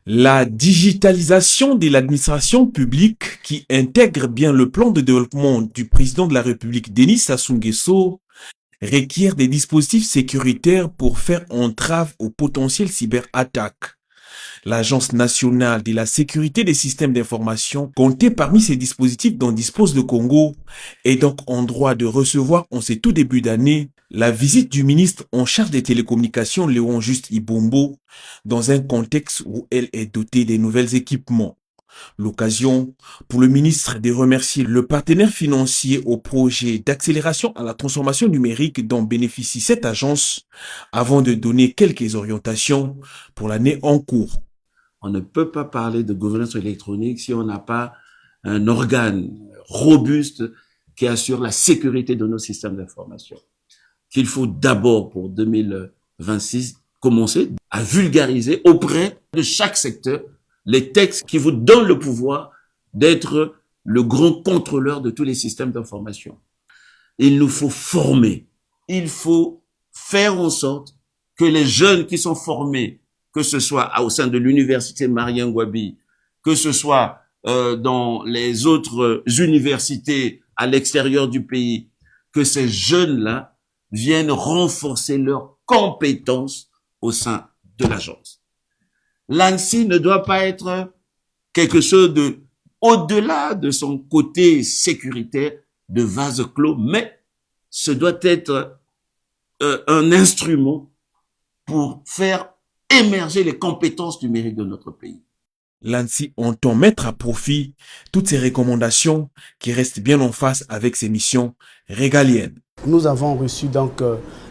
La digitalisation de l'administration publique qui intègre bien le plan de développement du président de la République, Denis Sassou Nguesso, requiert des dispositifs sécuritaires pour faire entrave aux potentielles cyberattaques. L'Agence nationale de la sécurité des systèmes d'information, comptée parmi ces dispositifs dont dispose le Congo, est donc en droit de recevoir en ce tout début d'année la visite du ministre en charge des télécommunications Léon Juste Ibombo dans un contexte où elle est dotée des nouveaux équipements. L'occasion pour le ministre de remercier le partenaire financier au projet d'accélération à la transformation numérique dont bénéficie cette agence avant de donner quelques orientations pour l'année en cours. On ne peut pas parler de gouvernance électronique si on n'a pas un organe robuste qui assure la sécurité de nos systèmes d'information. Qu'il faut d'abord, pour 2026, commencer à vulgariser auprès de chaque secteur les textes qui vous donnent le pouvoir d'être le grand contrôleur de tous les systèmes d'information. Il nous faut former. Il faut faire en sorte que les jeunes qui sont formés, que ce soit au sein de l'université Marien Ngouabi, que ce soit dans les autres universités à l'extérieur du pays, que ces jeunes-là viennent renforcer leurs compétences au sein de l'agence. L'ANSSI ne doit pas être quelque chose de au-delà de son côté sécuritaire de vase clos, mais ce doit être un instrument pour faire émerger les compétences numériques de notre pays. L'ANSSI entend mettre à profit toutes ces recommandations qui restent bien en face avec ses missions régaliennes. Nous avons reçu donc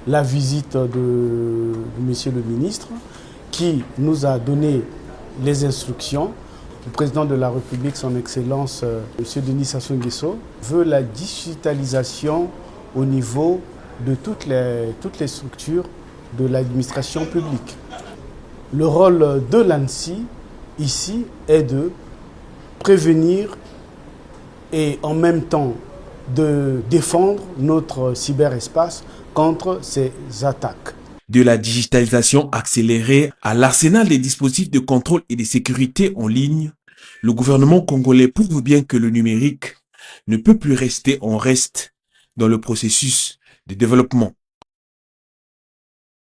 la visite de Monsieur le ministre qui nous a donné les instructions. Le président de la République, son Excellence, Monsieur Denis Sassou Nguesso, veut la digitalisation au niveau de toutes les structures de l'administration publique. Le rôle de l'ANSSI ici est de prévenir et en même temps de défendre notre cyberespace contre ces attaques. De la digitalisation accélérée à l'arsenal des dispositifs de contrôle et de sécurité en ligne, le gouvernement congolais prouve bien que le numérique ne peut plus rester en reste dans le processus de développement.